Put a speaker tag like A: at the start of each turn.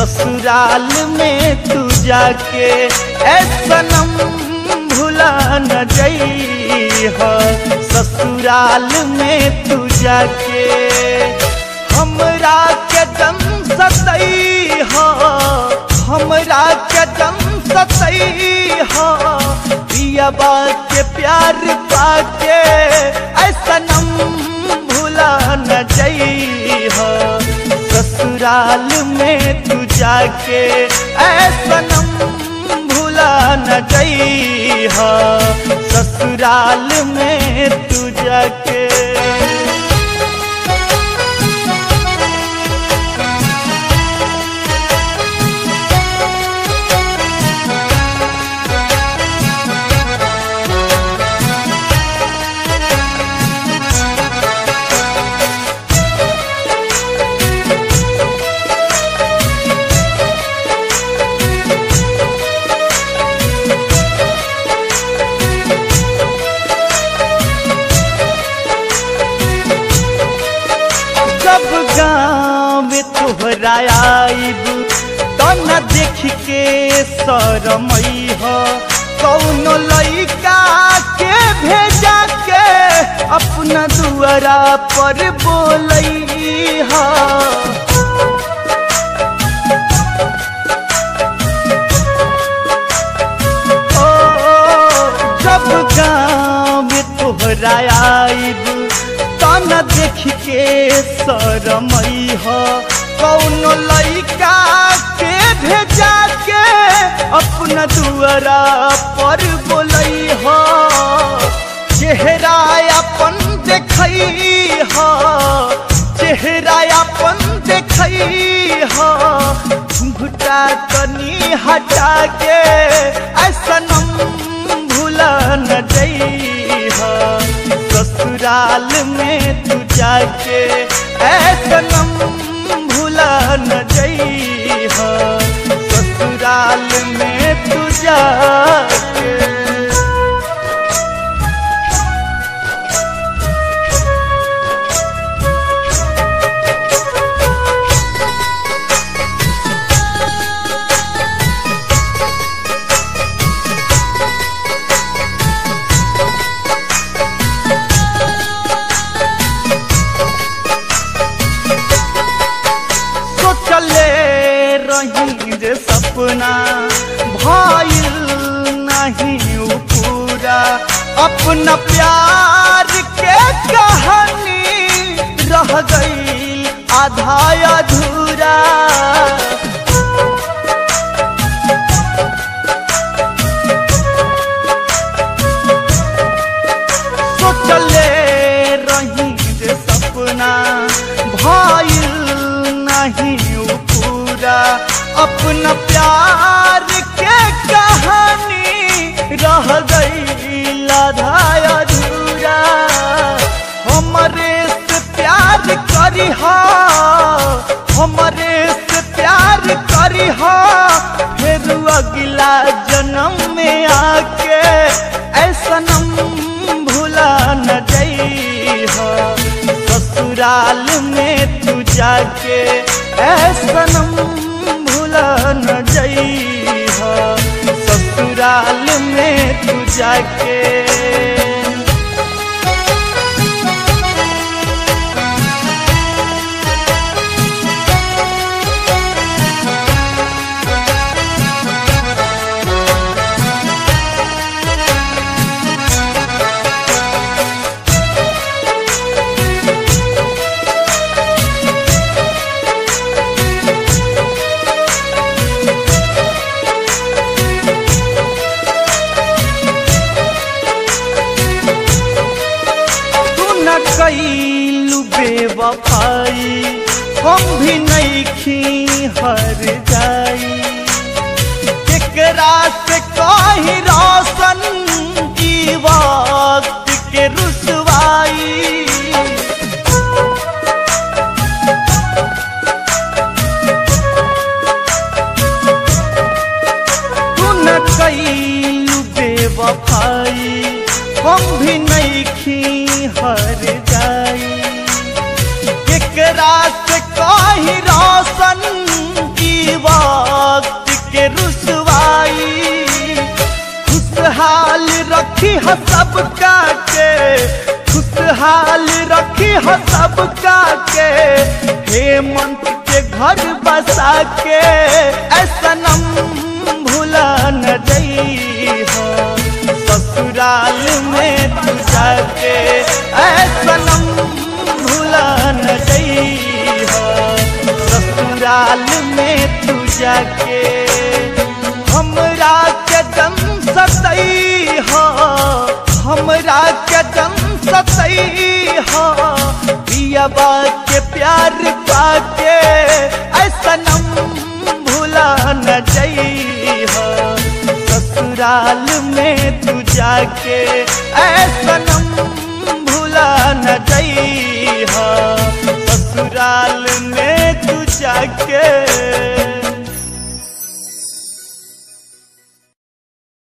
A: ससुराल में तू जाके ऐ सनम भुला न जइहा। ससुराल में तू जाके हमरा के दम सतइहा, हमरा के दम सतइहा। पियबा के प्यार पाके ऐ सनम भुला न जइहा। ससुराल में तू जाके ऐ सनम भुला न जइहा। ससुराल में तू जाके तोहरा आइब तो न देख के शरमइहा। कौनो लइका के भेजा के अपना दुआरा पर बोलइहा। जब गाँव में तोहरा आइब तो न देख के शरमइहा। कौनो लइका के भेजा के अपना दुआरा पर बोलइहा। चेहरा अपन देखइहा, चेहरा अपन देखइहा। घुंघटा तनी हटा के ऐ सनम भुला न जइहा। ससुराल में तू जाके ऐ सनम भुला न जइहा। ससुराल में तू जाके सपना भइल नहीं पूरा। अपना प्यार के कहानी रह गई आधा अधूरा। सोचले रही जे सपना भइल नहीं पूरा। अपना प्यार के कहानी रह गई आधा अधूरा। हमरे से प्यार करिहा, हमरे से प्यार करिहा। फिर अगला जन्म में आके ऐ सनम भुला न जइहा। ससुराल में तू जाके ऐ सनम न जइहा। ससुराल में तू जाके कैलू बेवफाई। हम भी नइखी हर जाई। केकरा से कही रोशन की वक्त के रुसवाई। तू न कैलू बेवफाई। हम भी नइखी हर जाई। केकरा से कही रोशन की हो सबका के, खुशहाल रखी हो सबका के, हेमंत के घर बसा के ऐसा नम भूला न जइहा, ससुराल में तू जाके ऐसा नम भूला न जइहा, ससुराल में तू जाके। हमरा के जम सतई हो, हमरा के जम सतई हो, पियबा के प्यार पाके ऐसा नम भूला न जइहा, ससुराल में तू जाके ऐसा नम भूला न जइहा, ससुराल में तू जाके।